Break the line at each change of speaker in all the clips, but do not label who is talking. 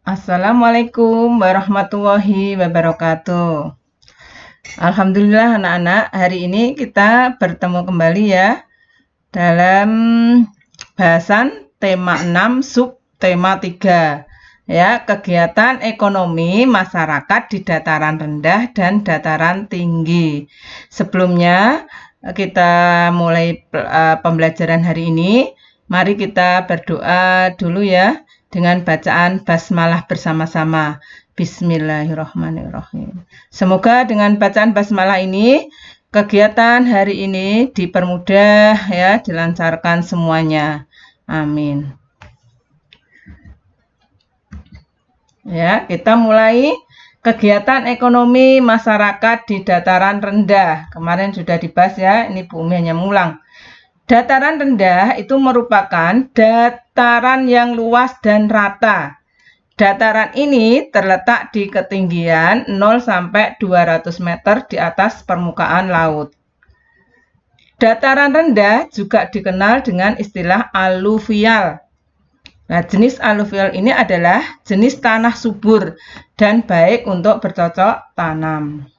Assalamualaikum warahmatullahi wabarakatuh. Alhamdulillah anak-anak, hari ini kita bertemu kembali ya dalam bahasan tema 6 sub tema 3 ya, kegiatan ekonomi masyarakat di dataran rendah dan dataran tinggi. Sebelumnya kita mulai pembelajaran hari ini, mari kita berdoa dulu ya dengan bacaan basmalah bersama-sama. Bismillahirrahmanirrahim. Semoga dengan bacaan basmalah ini kegiatan hari ini dipermudah ya, dilancarkan semuanya. Amin. Ya, kita mulai kegiatan ekonomi masyarakat di dataran rendah. Kemarin sudah dibahas ya, ini Bu Umi hanya mengulang. Dataran rendah itu merupakan dataran yang luas dan rata. Dataran ini terletak di ketinggian 0 sampai 200 meter di atas permukaan laut. Dataran rendah juga dikenal dengan istilah aluvial. Nah, jenis aluvial ini adalah jenis tanah subur dan baik untuk bercocok tanam.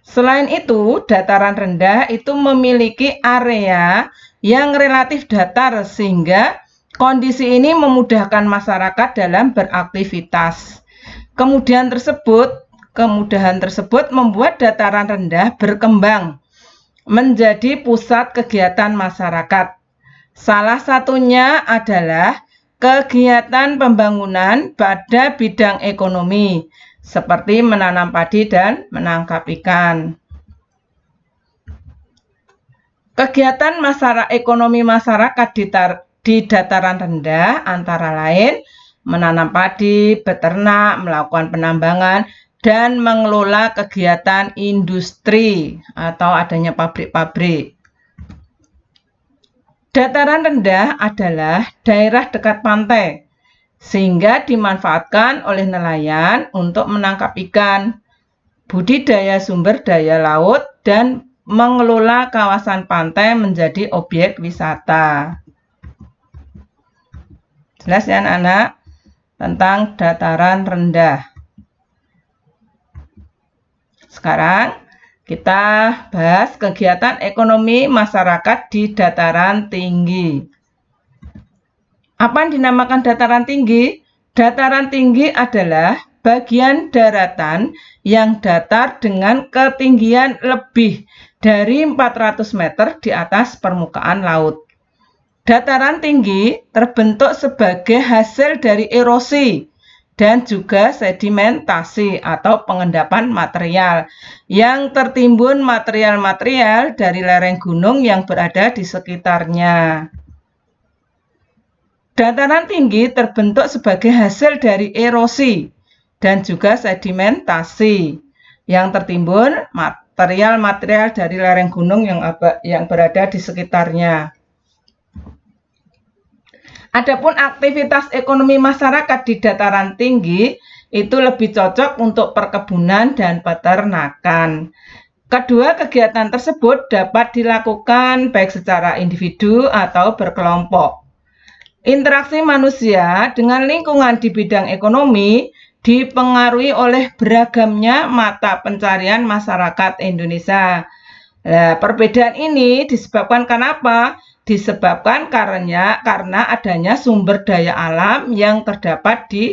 Selain itu, dataran rendah itu memiliki area yang relatif datar sehingga kondisi ini memudahkan masyarakat dalam beraktivitas. Kemudahan tersebut membuat dataran rendah berkembang menjadi pusat kegiatan masyarakat. Salah satunya adalah kegiatan pembangunan pada bidang ekonomi, seperti menanam padi dan menangkap ikan. Kegiatan ekonomi masyarakat di dataran rendah antara lain menanam padi, beternak, melakukan penambangan, dan mengelola kegiatan industri atau adanya pabrik-pabrik. Dataran rendah adalah daerah dekat pantai, sehingga dimanfaatkan oleh nelayan untuk menangkap ikan, budidaya sumber daya laut, dan mengelola kawasan pantai menjadi objek wisata. Jelas ya anak-anak tentang dataran rendah. Sekarang kita bahas kegiatan ekonomi masyarakat di dataran tinggi. Apa yang dinamakan dataran tinggi? Dataran tinggi adalah bagian daratan yang datar dengan ketinggian lebih dari 400 meter di atas permukaan laut. Dataran tinggi terbentuk sebagai hasil dari erosi dan juga sedimentasi atau pengendapan material yang tertimbun material-material dari lereng gunung yang berada di sekitarnya. Dataran tinggi terbentuk sebagai hasil dari erosi dan juga sedimentasi yang tertimbun material-material dari lereng gunung yang berada di sekitarnya. Adapun aktivitas ekonomi masyarakat di dataran tinggi itu lebih cocok untuk perkebunan dan peternakan. Kedua kegiatan tersebut dapat dilakukan baik secara individu atau berkelompok. Interaksi manusia dengan lingkungan di bidang ekonomi dipengaruhi oleh beragamnya mata pencarian masyarakat Indonesia. Nah, perbedaan ini disebabkan kenapa? Disebabkan karena adanya sumber daya alam yang terdapat di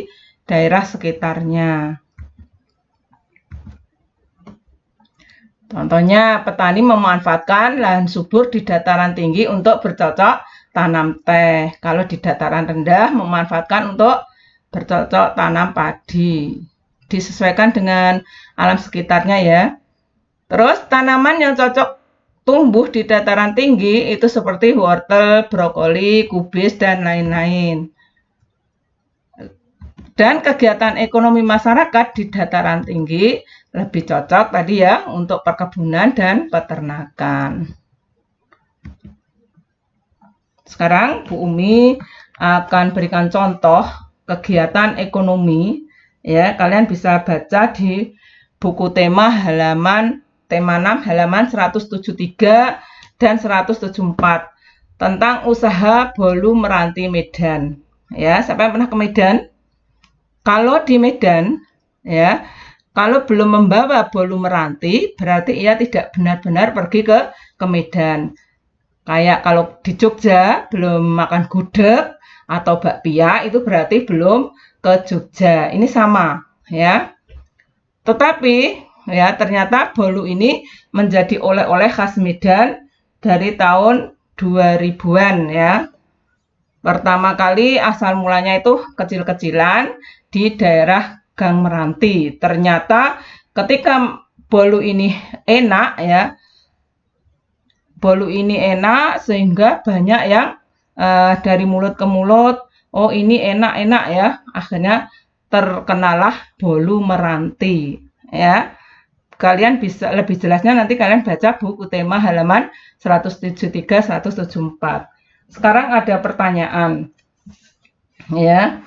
daerah sekitarnya. Contohnya, petani memanfaatkan lahan subur di dataran tinggi untuk bercocok tanam teh. Kalau di dataran rendah memanfaatkan untuk bercocok tanam padi. Disesuaikan dengan alam sekitarnya ya. Terus tanaman yang cocok tumbuh di dataran tinggi itu seperti wortel, brokoli, kubis, dan lain-lain. Dan kegiatan ekonomi masyarakat di dataran tinggi lebih cocok tadi ya untuk perkebunan dan peternakan. Sekarang Bu Umi akan berikan contoh kegiatan ekonomi ya, kalian bisa baca di buku tema 6 halaman 173 dan 174 tentang usaha bolu meranti Medan. Ya, siapa yang pernah ke Medan? Kalau di Medan, ya, kalau belum membawa bolu meranti, berarti ia tidak benar-benar pergi ke Medan. Kayak kalau di Jogja belum makan gudeg atau bakpia, itu berarti belum ke Jogja. Ini sama, ya. Tetapi ya ternyata bolu ini menjadi oleh-oleh khas Medan dari tahun 2000-an ya. Pertama kali asal mulanya itu kecil-kecilan di daerah Gang Meranti. Ternyata ketika bolu ini enak ya, bolu ini enak sehingga banyak yang dari mulut ke mulut, oh ini enak-enak ya, akhirnya terkenalah bolu meranti ya. Kalian bisa lebih jelasnya nanti kalian baca buku tema halaman 173-174. Sekarang ada pertanyaan ya.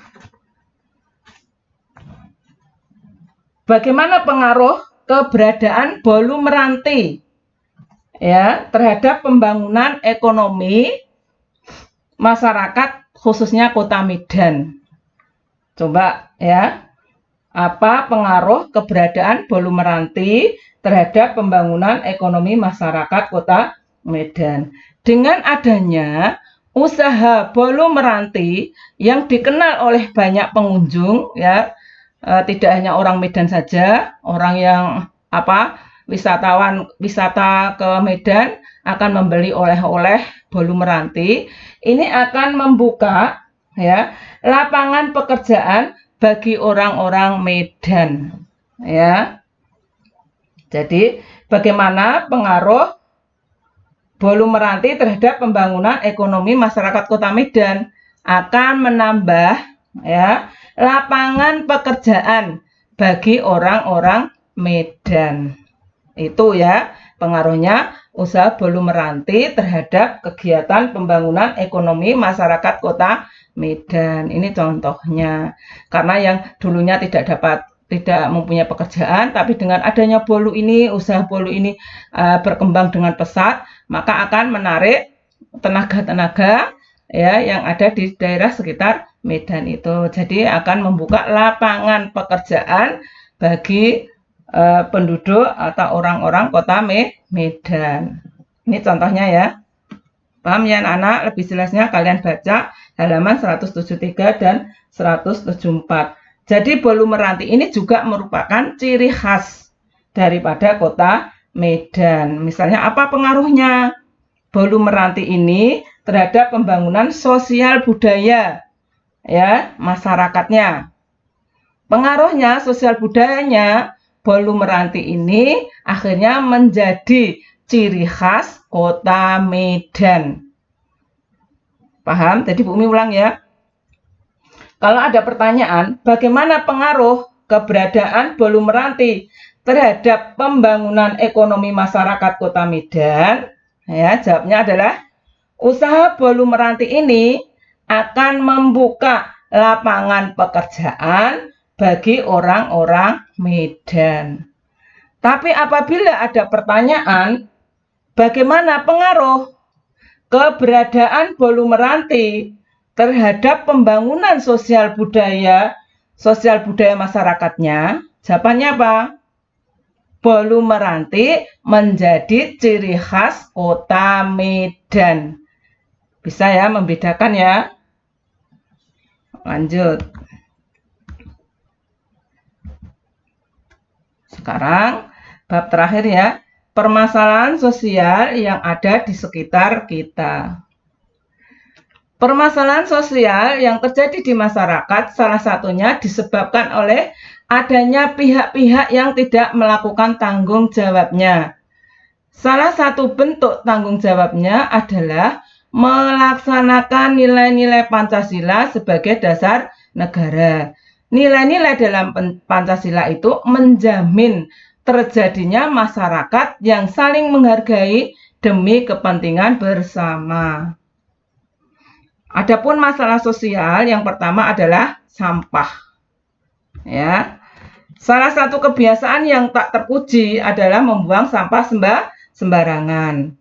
Bagaimana pengaruh keberadaan bolu meranti ya terhadap pembangunan ekonomi masyarakat khususnya Kota Medan? Coba ya. Apa pengaruh keberadaan bolu meranti terhadap pembangunan ekonomi masyarakat Kota Medan? Dengan adanya usaha bolu meranti yang dikenal oleh banyak pengunjung ya, tidak hanya orang Medan saja, orang yang wisata ke Medan akan membeli oleh-oleh bolu meranti. Ini akan membuka ya lapangan pekerjaan bagi orang-orang Medan ya. Jadi bagaimana pengaruh bolu meranti terhadap pembangunan ekonomi masyarakat Kota Medan? Akan menambah ya lapangan pekerjaan bagi orang-orang Medan. Itu ya pengaruhnya usaha bolu meranti terhadap kegiatan pembangunan ekonomi masyarakat Kota Medan. Ini contohnya. Karena yang dulunya tidak mempunyai pekerjaan, tapi dengan adanya bolu ini, usaha bolu ini berkembang dengan pesat, maka akan menarik tenaga-tenaga ya yang ada di daerah sekitar Medan itu. Jadi akan membuka lapangan pekerjaan bagi penduduk atau orang-orang Kota Medan. Ini contohnya ya. Paham ya anak-anak? Lebih jelasnya kalian baca halaman 173 dan 174. Jadi bolu meranti ini juga merupakan ciri khas daripada Kota Medan. Misalnya apa pengaruhnya bolu meranti ini terhadap pembangunan sosial budaya ya masyarakatnya? Pengaruhnya sosial budayanya bolu meranti ini akhirnya menjadi ciri khas Kota Medan. Paham? Jadi Bu Umi ulang ya. Kalau ada pertanyaan, bagaimana pengaruh keberadaan bolu meranti terhadap pembangunan ekonomi masyarakat Kota Medan? Ya, jawabnya adalah usaha bolu meranti ini akan membuka lapangan pekerjaan bagi orang-orang Medan. Tapi apabila ada pertanyaan, bagaimana pengaruh keberadaan bolu meranti terhadap pembangunan sosial budaya masyarakatnya? Jawabannya apa? Bolu meranti menjadi ciri khas Kota Medan. Bisa ya membedakan ya? Lanjut. Sekarang bab terakhir ya. Permasalahan sosial yang ada di sekitar kita. Permasalahan sosial yang terjadi di masyarakat salah satunya disebabkan oleh adanya pihak-pihak yang tidak melakukan tanggung jawabnya. Salah satu bentuk tanggung jawabnya adalah melaksanakan nilai-nilai Pancasila sebagai dasar negara. Nilai-nilai dalam Pancasila itu menjamin terjadinya masyarakat yang saling menghargai demi kepentingan bersama. Adapun masalah sosial yang pertama adalah sampah. Ya. Salah satu kebiasaan yang tak terpuji adalah membuang sampah sembarangan.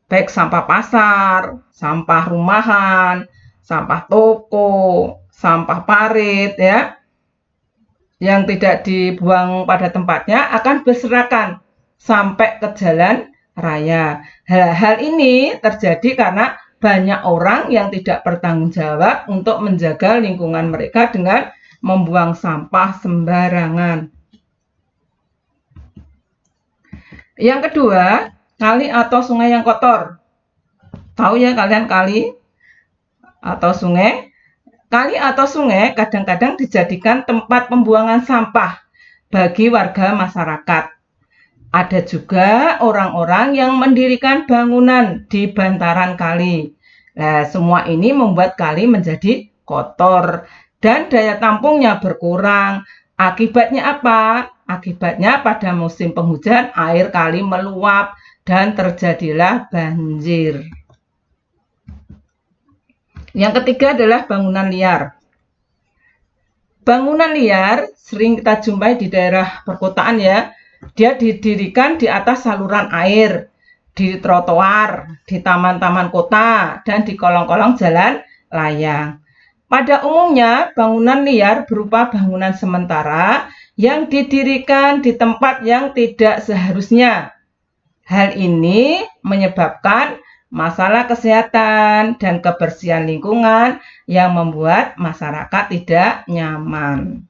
Baik sampah pasar, sampah rumahan, sampah toko, sampah parit ya. yang tidak dibuang pada tempatnya akan berserakan sampai ke jalan raya. Hal-hal ini terjadi karena banyak orang yang tidak bertanggung jawab untuk menjaga lingkungan mereka dengan membuang sampah sembarangan. Yang kedua, kali atau sungai yang kotor. Tahu ya kalian kali atau sungai? Kali atau sungai kadang-kadang dijadikan tempat pembuangan sampah bagi warga masyarakat. Ada juga orang-orang yang mendirikan bangunan di bantaran kali. Nah, semua ini membuat kali menjadi kotor dan daya tampungnya berkurang. Akibatnya apa? Akibatnya pada musim penghujan air kali meluap dan terjadilah banjir. Yang ketiga adalah bangunan liar. Bangunan liar sering kita jumpai di daerah perkotaan ya. Dia didirikan di atas saluran air, di trotoar, di taman-taman kota, dan di kolong-kolong jalan layang. Pada umumnya, bangunan liar berupa bangunan sementara yang didirikan di tempat yang tidak seharusnya. Hal ini menyebabkan masalah kesehatan dan kebersihan lingkungan yang membuat masyarakat tidak nyaman.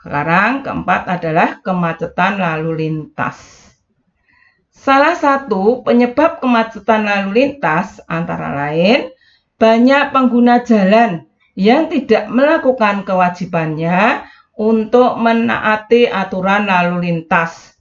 Sekarang keempat adalah kemacetan lalu lintas. Salah satu penyebab kemacetan lalu lintas antara lain banyak pengguna jalan yang tidak melakukan kewajibannya untuk menaati aturan lalu lintas.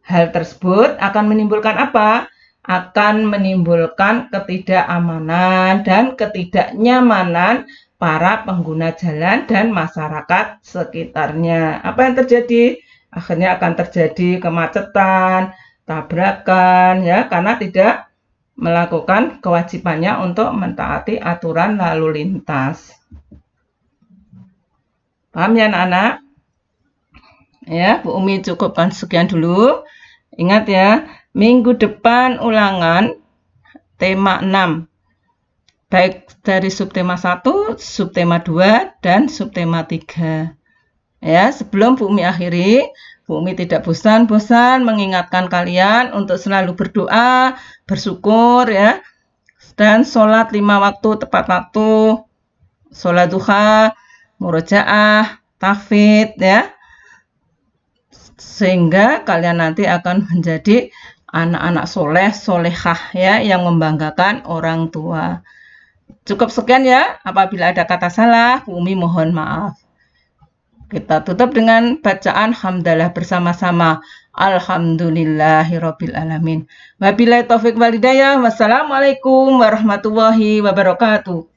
Hal tersebut akan menimbulkan apa? Akan menimbulkan ketidakamanan dan ketidaknyamanan para pengguna jalan dan masyarakat sekitarnya. Apa yang terjadi? Akhirnya akan terjadi kemacetan, tabrakan, ya, karena tidak melakukan kewajibannya untuk mentaati aturan lalu lintas. Paham ya anak-anak? Ya, Bu Umi cukupkan sekian dulu. Ingat ya, minggu depan ulangan tema 6. Baik dari subtema 1, subtema 2, dan subtema 3. Ya, sebelum Bu Umi akhiri, Bu Umi tidak bosan-bosan mengingatkan kalian untuk selalu berdoa, bersyukur ya, dan sholat 5 waktu tepat waktu, sholat duha, murojaah, tahfidz ya, sehingga kalian nanti akan menjadi anak-anak soleh, solehah ya, yang membanggakan orang tua. Cukup sekian ya, apabila ada kata salah, Bu Umi mohon maaf. Kita tutup dengan bacaan hamdalah bersama-sama. Alhamdulillahirabbil alamin. Wabillahi taufik wal hidayah. Wassalamualaikum warahmatullahi wabarakatuh.